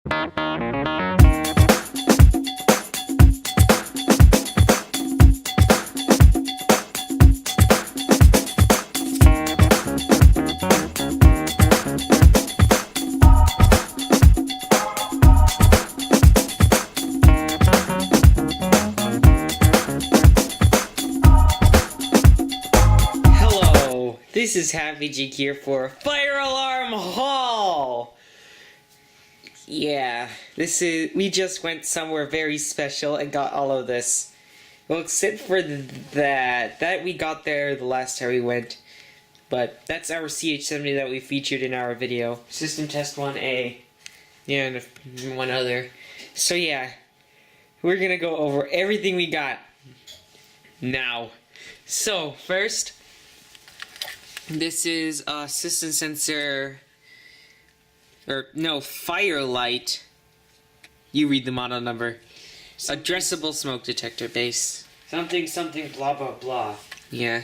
This is Happy Jake here for Fire Alarm Haul! Yeah, we just went somewhere very special and got all of this. Well, except for that we got there the last time we went. But that's our CH70 that we featured in our video. System Test 1A. Yeah, and one other. So yeah, we're gonna go over everything we got now. So, first, this is a system sensor, Firelight. You read the model number. Addressable smoke detector base. Something blah blah blah. Yeah.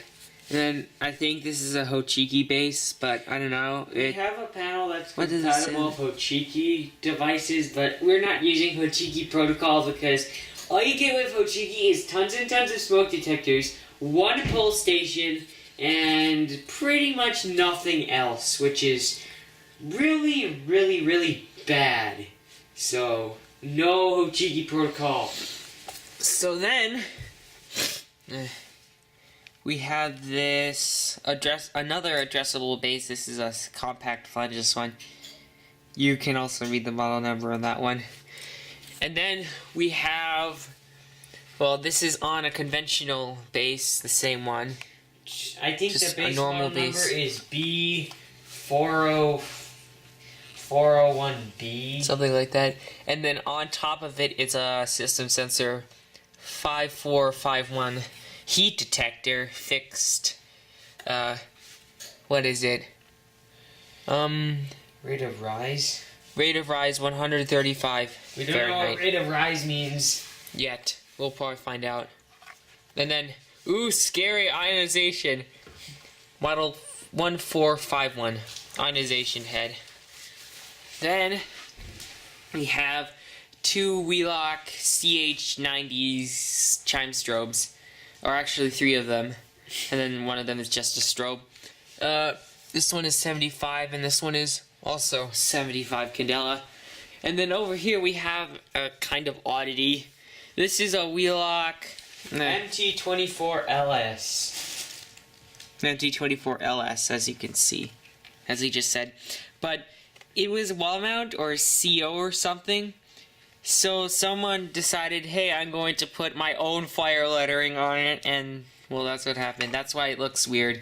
And then I think this is a Hochiki base, but I don't know. We have a panel that's compatible with Hochiki devices, but we're not using Hochiki protocol because all you get with Hochiki is tons and tons of smoke detectors, one pull station, and pretty much nothing else, which is really, really, really bad. So, no Hochiki protocol. So then, we have this another addressable base. This is a compact flangeless one. You can also read the model number on that one. And then we have, well, this is on a conventional base, the same one. I think just the base model number is B401B. Something like that. And then on top of it is a system sensor 5451 heat detector fixed. What is it? Rate of rise? Rate of rise 135 We don't Fahrenheit. know what rate of rise means. Yet. We'll probably find out. And then, ooh, scary ionization. Model 1451. Ionization head. Then, we have two Wheelock CH90s chime strobes. Or actually 3 of them. And then one of them is just a strobe. This one is 75 and this one is also 75 candela. And then over here we have a kind of oddity. This is a Wheelock MT24LS. MT24LS, as you can see, as he just said. But it was wall mount or CO or something. So someone decided, hey, I'm going to put my own fire lettering on it, and well, that's what happened. That's why it looks weird.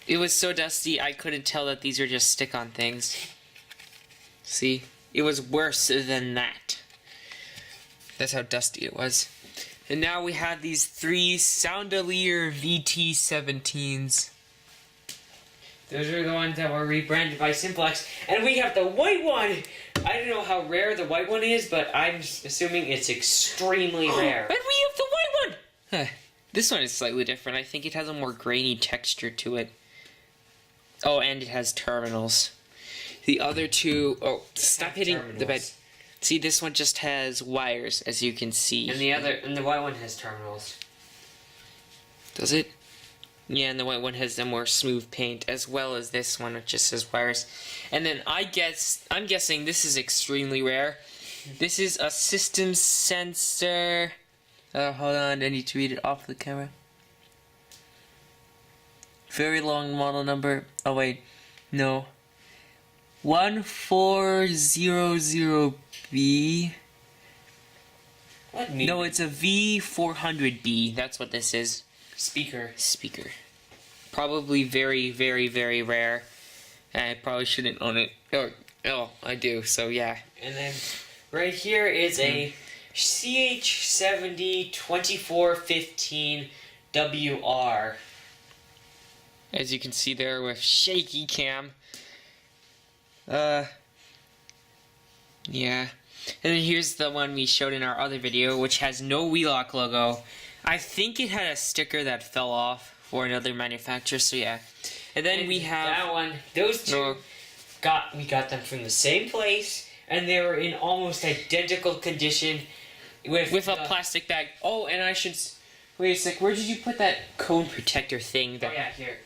It was so dusty I couldn't tell that these are just stick-on things. See? It was worse than that. That's how dusty it was. And now we have these 3 Soundelier VT17s. Those are the ones that were rebranded by Simplex. And we have the white one! I don't know how rare the white one is, but I'm assuming it's extremely rare. And we have the white one! This one is slightly different. I think it has a more grainy texture to it. Oh, and it has terminals. The other two... Oh, stop hitting the bed. See, this one just has wires, as you can see. And the white one has terminals. Does it? Yeah, and the white one has a more smooth paint, as well as this one, which just has wires. And then I'm guessing this is extremely rare. This is a system sensor. Hold on, I need to read it off the camera. Very long model number. Oh wait, no. 1400B. What? No, it's a V400B. That's what this is. Speaker. Probably very, very, very rare. I probably shouldn't own it. Oh, I do, so yeah. And then right here is a CH70 2415 WR. As you can see there with shaky cam. Yeah. And then here's the one we showed in our other video, which has no Wheelock logo. I think it had a sticker that fell off for another manufacturer, so yeah. And then we have that one. Those two we got them from the same place. and they were in almost identical condition with a plastic bag. Oh, and I should wait a sec. Where did you put that cone protector thing? Oh yeah, here.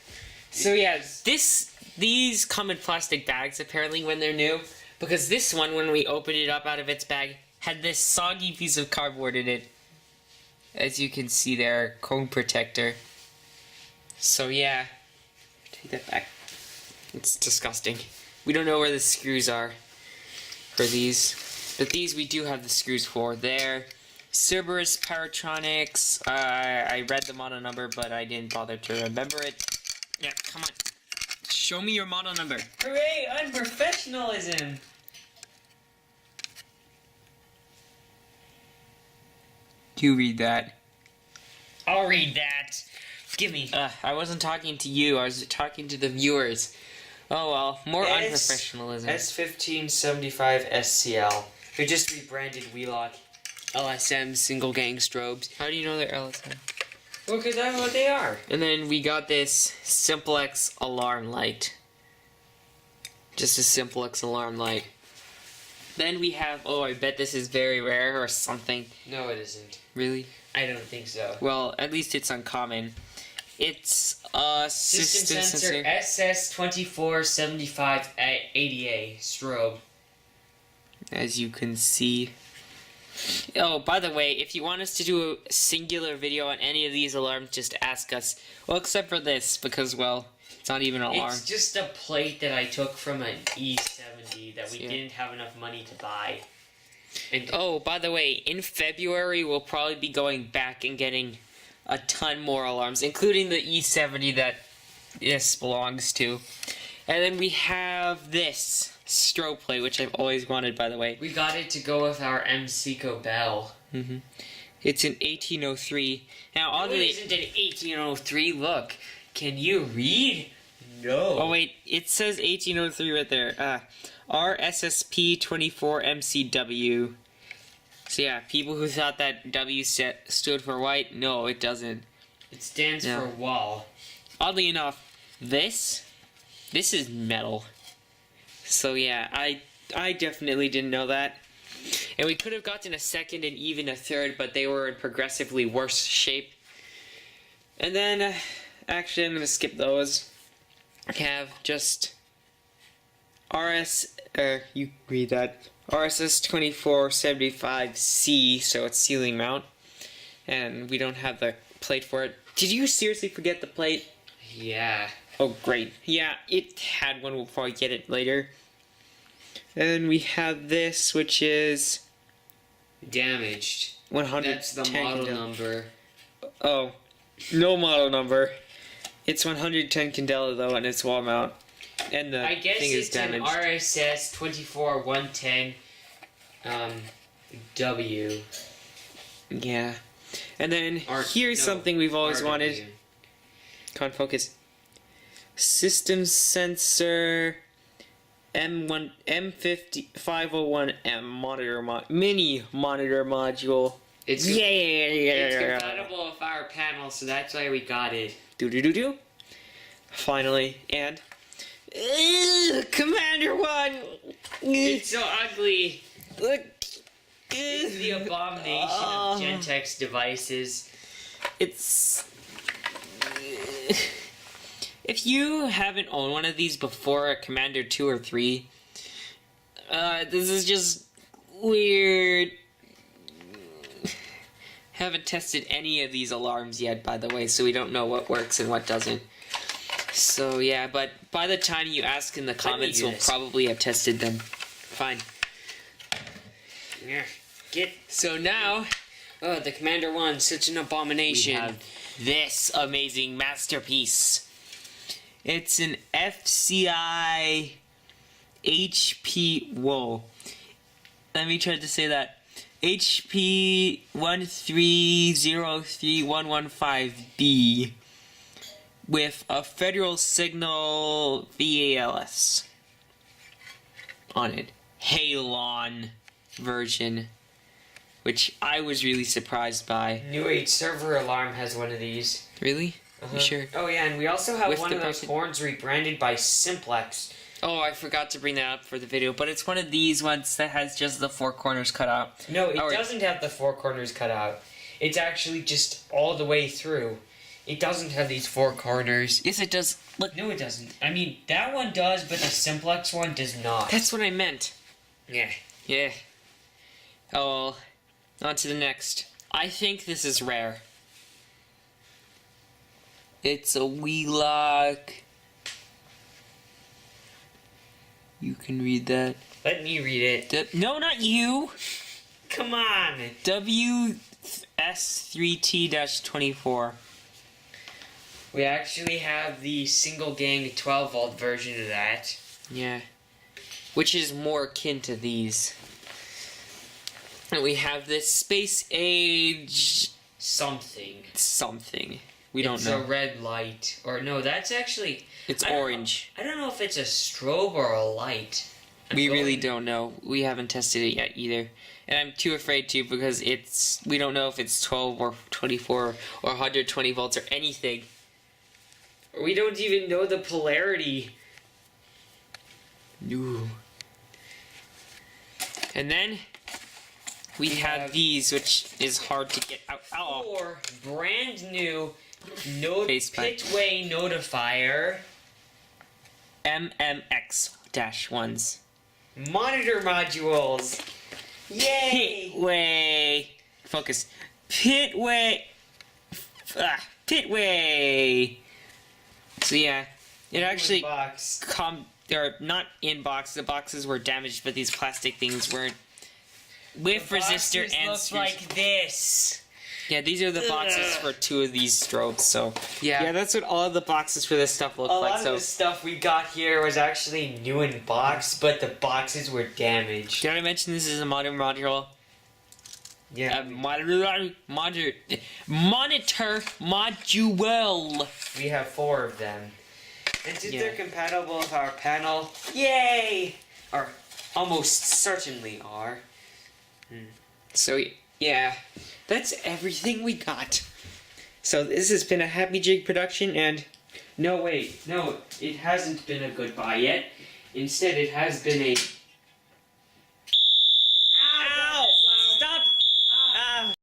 So yeah, these come in plastic bags apparently when they're new, because this one, when we opened it up out of its bag, had this soggy piece of cardboard in it. As you can see there, cone protector. So yeah, take that back. It's disgusting. We don't know where the screws are for these, but these we do have the screws for. There, Cerberus Paratronics. I read the model number, but I didn't bother to remember it. Yeah, come on. Show me your model number. Hooray, unprofessionalism! You read that. I'll read that. Give me. I wasn't talking to you. I was talking to the viewers. Oh well, more unprofessionalism. S1575 SCL. They're just rebranded Wheelock. LSM single gang strobes. How do you know they're LSM? Well, because that's what they are. And then we got this Simplex alarm light. Just a Simplex alarm light. Then we have, oh, I bet this is very rare or something. No, it isn't. Really? I don't think so. Well, at least it's uncommon. It's a System sensor SS247580A strobe. As you can see. Oh, by the way, if you want us to do a singular video on any of these alarms, just ask us. Well, except for this, because, well, it's not even an alarm. It's just a plate that I took from an E70 that we didn't have enough money to buy. And oh, by the way, in February, we'll probably be going back and getting a ton more alarms, including the E70 that this belongs to. And then we have this strobe plate, which I've always wanted, by the way. We got it to go with our Seco Bell. It's an 1803. Now, oddly, it isn't an 1803. Look, can you read? No. Oh wait, it says 1803 right there. RSSP24MCW. So yeah, people who thought that W stood for white, no, it doesn't. It stands for wall. Oddly enough, this is metal. So yeah, I definitely didn't know that. And we could have gotten a second and even a third, but they were in progressively worse shape. And then, actually I'm going to skip those. I have just you read that. RSS2475C, so it's ceiling mount. And we don't have the plate for it. Did you seriously forget the plate? Yeah. Oh, great. Yeah, it had one. We'll probably get it later. And we have this, which is damaged. 110. That's the model number. Oh, no model number. It's 110 Candela though, and it's wall mount. And the I guess thing is damaged. It's an RSS 24110 W. Yeah. And then here's something we've always wanted. Can't focus. System sensor M501M monitor mini monitor module. It's compatible with our panel, so that's why we got it. Do. Finally, and Commander 1. It's so ugly. Look. It's the abomination of Gentex devices. It's. If you haven't owned one of these before, a Commander 2 or 3, this is just weird. Haven't tested any of these alarms yet, by the way, so we don't know what works and what doesn't. So yeah, but by the time you ask in the comments, we'll probably have tested them. Fine. Yeah. So now, the Commander 1, such an abomination. We have this amazing masterpiece. It's an FCI HP. Whoa. Let me try to say that. HP 1303115B with a Federal Signal VALS on it. Halon version, which I was really surprised by. New Age server alarm has one of these. Really? You sure? Oh yeah, and we also have With one of those horns rebranded by Simplex. Oh, I forgot to bring that up for the video, but it's one of these ones that has just the 4 corners cut out. No, it doesn't have the 4 corners cut out. It's actually just all the way through. It doesn't have these 4 corners. Yes, it does. Look. No, it doesn't. I mean, that one does, but the simplex one does not. That's what I meant. Yeah. Yeah. Oh, well, on to the next. I think this is rare. It's a Wheelock. You can read that. Let me read it. No, not you. Come on. WS3T-24. We actually have the single gang 12 volt version of that. Yeah. Which is more akin to these. And we have this Space Age something. We don't know. It's a red light. Or no, that's actually... It's orange. I don't know if it's a strobe or a light. We really don't know. We haven't tested it yet either. And I'm too afraid to because we don't know if it's 12 or 24 or 120 volts or anything. We don't even know the polarity. Ooh. And then we have these, which is hard to get out. Four brand new Facepipe. Pitway notifier MMX-1s. monitor modules. Yay! Pitway. Focus. Pitway. Pitway. So yeah, it actually they're not in box. The boxes were damaged, but these plastic things weren't. With resistor and look like this. Yeah, these are the boxes for 2 of these strobes. So yeah, that's what all of the boxes for this stuff look like. A lot of the stuff we got here was actually new in box, but the boxes were damaged. Did I mention this is a modern module? Yeah. Monitor module. We have 4 of them. And since they're compatible with our panel, yay! Or almost certainly are. So yeah, that's everything we got. So this has been a Happy Jig production, and no, it hasn't been a goodbye yet. Instead, it has been a